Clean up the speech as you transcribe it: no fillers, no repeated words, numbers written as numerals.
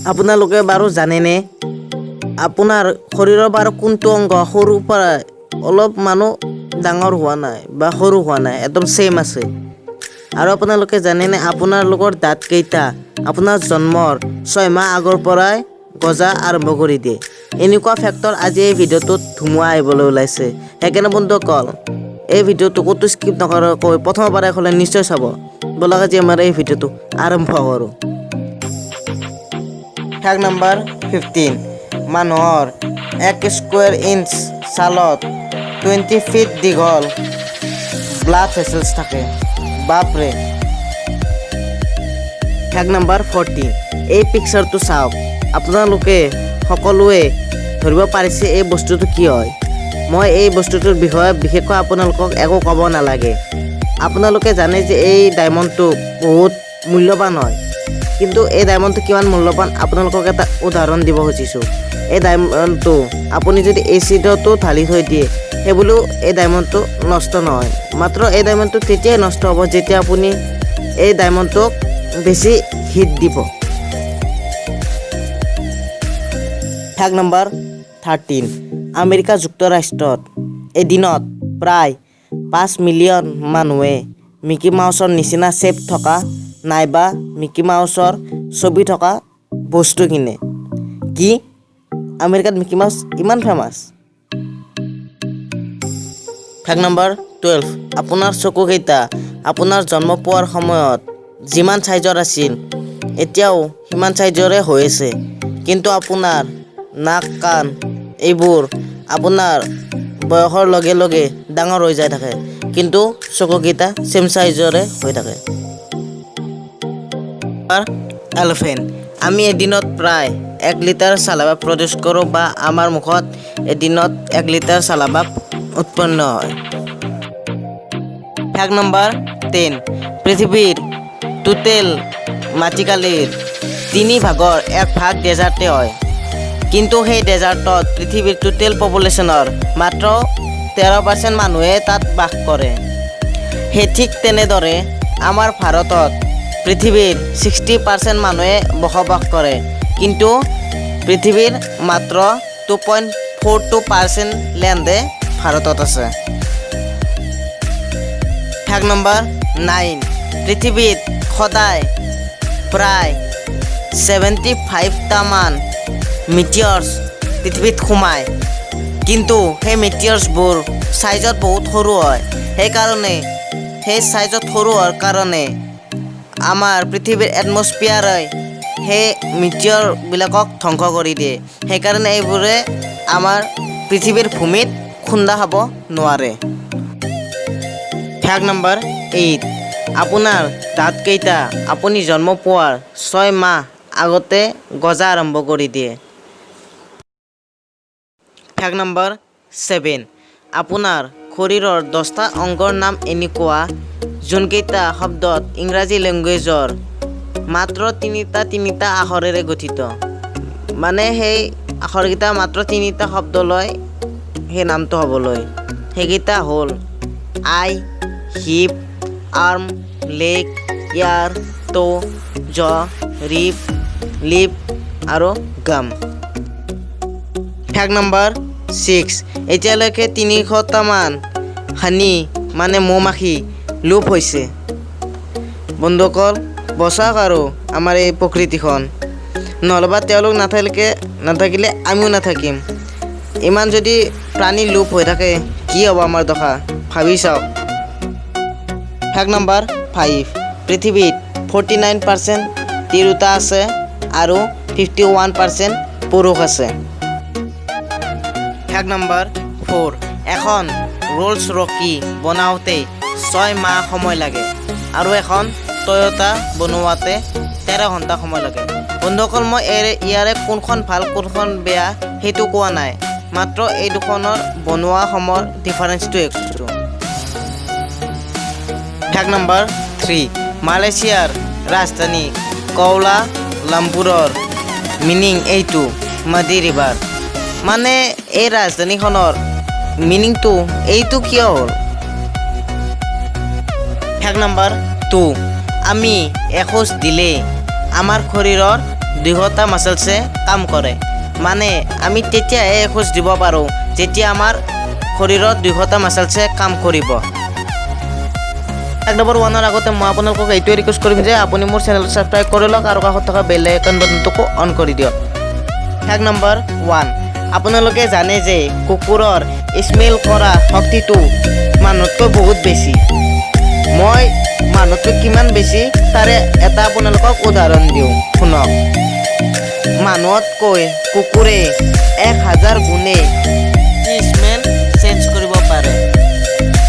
আপোনালোকে বাৰু জানেনে আপোনাৰ শৰীৰৰ বাৰু কোনটো অংগ সৰুৰ পৰা অলপ মানুহ ডাঙৰ হোৱা নাই বা সৰু হোৱা নাই, একদম ছেম আছে। আৰু আপোনালোকে জানেনে আপোনালোকৰ দাঁত কেইটা আপোনাৰ জন্মৰ 6 মাহ আগৰ পৰাই গজা আৰম্ভ কৰি দিয়ে। এনেকুৱা ফেক্টৰ আজি এই ভিডিঅ'টোত ধুমুহা আহিবলৈ ওলাইছে। সেইকাৰণে বন্ধুসকল এই ভিডিঅ'টো ক'তো স্কিপ নকৰাকৈ প্ৰথমৰ পৰা হ'লে নিশ্চয় চাব। ব'লক আজি আমাৰ এই ভিডিঅ'টো আৰম্ভ কৰোঁ। ফেক্ট নম্বৰ 15, মানুহৰ 1 স্কুৱেৰ ইঞ্চ ছালত 20 ফিট দীঘল ব্লাড ভেছেলছ থাকে। বাপৰে। ফেক্ট নম্বৰ 14, এই পিকচাৰটো চাওক। আপোনালোকে সকলোৱে ধৰিব পাৰিছে এই বস্তুটো কি হয়। মই এই বস্তুটোৰ বিষয়ে বিশেষকৈ আপোনালোকক একো ক'ব নালাগে। আপোনালোকে জানে যে এই ডায়মণ্ডটো বহুত মূল্যৱান হয়, কিন্তু এই ডায়মণ্ডটো কিমান মূল্যৱান আপোনালোকক এটা উদাহৰণ দিব খুজিছোঁ। এই ডায়মণ্ডটো আপুনি যদি এচিডতো ঢালি থৈ দিয়ে সেইবুলিও এই ডায়মণ্ডটো নষ্ট নহয়। মাত্ৰ এই ডায়মণ্ডটো তেতিয়াই নষ্ট হ'ব যেতিয়া আপুনি এই ডায়মণ্ডটোক বেছি হিট দিব। ফেক্ট নম্বৰ 13, আমেৰিকা যুক্তৰাষ্ট্ৰত এদিনত প্ৰায় 5 মিলিয়ন মানুহে মিকি মাউচৰ নিচিনা শ্বেপ থকা নাইবা মিকি মাউচৰ ছবি থকা বস্তু কিনে। কি আমেৰিকাত মিকি মাউচ ইমান ফেমাছ? ফেক্ট নম্বৰ 12, আপোনাৰ চকুকেইটা আপোনাৰ জন্ম পোৱাৰ সময়ত যিমান চাইজৰ আছিল এতিয়াও সিমান চাইজৰে হৈ আছে, কিন্তু আপোনাৰ নাক কাণ এইবোৰ আপোনাৰ বয়সৰ লগে লগে ডাঙৰ হৈ যায় থাকে, কিন্তু চকুকেইটা ছেম চাইজৰে হৈ থাকে। 11, আমি এদিনত প্ৰায় 1 লিটাৰ চালাবা প্ৰডিউচ কৰোঁ বা আমাৰ মুখত এদিনত 1 লিটাৰ চালাবা উৎপন্ন হয়। ফেক্ট নম্বৰ 10, পৃথিৱীৰ টোটেল মাটিকালিৰ 3 ভাগৰ 1 ভাগ ডেজাৰ্টে হয়, কিন্তু সেই ডেজাৰ্টত পৃথিৱীৰ টোটেল পপুলেশ্যনৰ মাত্ৰ 13% মানুহে তাত বাস কৰে। সেই ঠিক তেনেদৰে আমাৰ ভাৰতত পৃথিৱীৰ 60% মানুহে বসবাস কৰে, কিন্তু পৃথিৱীৰ মাত্ৰ 2.42% লেণ্ডে ভাৰতত আছে। ফেক্ট নম্বৰ 9, পৃথিৱীত সদায় প্ৰায় 75টামান মিটিয়ৰ্ছ পৃথিৱীত সোমায়, কিন্তু সেই মিটিয়ৰ্ছবোৰ চাইজত বহুত সৰু হয়। সেইকাৰণে সেই চাইজত সৰু হোৱাৰ কাৰণে আমাৰ পৃথিৱীৰ এটমস্ফিয়াৰে সেই মিটিয়ৰবিলাকক ধ্বংস কৰি দিয়ে। সেইকাৰণে এইবোৰে আমাৰ পৃথিৱীৰ ভূমিত খুন্দা খাব নোৱাৰে। ফেক্ট নম্বৰ 8, আপোনাৰ দাঁতকেইটা আপুনি জন্ম পোৱাৰ 6 মাহ আগতে গজা আৰম্ভ কৰি দিয়ে। ফেক্ট নম্বৰ 7, আপোনাৰ শৰীৰৰ 10টা অংগৰ নাম এনেকুৱা যোনকেইটা শব্দত ইংৰাজী লেংগুৱেজৰ মাত্ৰ 3টা আখৰেৰে গঠিত। মানে সেই আখৰকেইটা মাত্ৰ 3টা শব্দ লয় সেই নামটো হ'বলৈ। সেইকেইটা হ'ল আই, হিপ, আৰ্ম, লেগ, ইয়াৰ, টো, জ, ৰিপ, লিপ আৰু গাম। ফেক্ট নম্বৰ 6, এতিয়ালৈকে 300টামান হানি মানে মৌমাখি লোপ হৈছে। বন্ধুসকল বচাওক আৰু আমাৰ এই প্ৰকৃতিখন, নহ'লেবা তেওঁলোক নাথাকিলে আমিও নাথাকিম। ইমান যদি প্ৰাণী লোপ হৈ থাকে কি হ'ব আমাৰ দশা, ভাবি চাওক। ফেক্ট নম্বৰ 5, পৃথিৱীত 49% তিৰোতা আছে আৰু 51% পুৰুষ আছে। ফেক্ট নম্বৰ 4, এখন ৰোলছ ৰকি বনাওঁতে 6 মাহ সময় লাগে আৰু এখন টয়োটা বনোৱাতে 13 ঘণ্টা সময় লাগে। বন্ধুসকল মই ইয়াৰে কোনখন ভাল কোনখন বেয়া সেইটো কোৱা নাই, মাত্ৰ এই দুখনৰ বনোৱা সময়ৰ ডিফাৰেঞ্চটোৱে কৈছোঁ। ফেক্ট নম্বৰ 3, মালয়েছিয়াৰ ৰাজধানী কৌলা লামপুৰৰ মিনিং এইটো মাদি ৰিভাৰ। মানে এই ৰাজধানীখনৰ মিনিংটো এইটো কিয় হ'ল? ফেক্ট নম্বৰ 2, আমি এখোজ দিলে আমাৰ শৰীৰৰ দুয়োটা মাচেলছে কাম কৰে মানে আমি তেতিয়াহে খোজ দিব পাৰোঁ যেতিয়া আমাৰ শৰীৰত দুয়োটা মাচেলছে কাম কৰিব নম্বৰ 1 আগতে মই আপোনালোকক এইটোৱে ৰিকুৱেষ্ট কৰিম যে আপুনি মোৰ চেনেলটো ছাবস্ক্ৰাইব কৰি লওক আৰু কাষত থকা বেল আইকন বাটনটোকো অন কৰি দিয়ক নম্বৰ 1 আপোনালোকে জানে যে কুকুৰৰ স্মেল কৰা শক্তিটো মানুহতকৈ বহুত বেছি মই মানুহতকৈ কিমান বেছি তাৰে এটা আপোনালোকক উদাহৰণ দিওঁ শুনক মানুহতকৈ কুকুৰে 1000 গুণে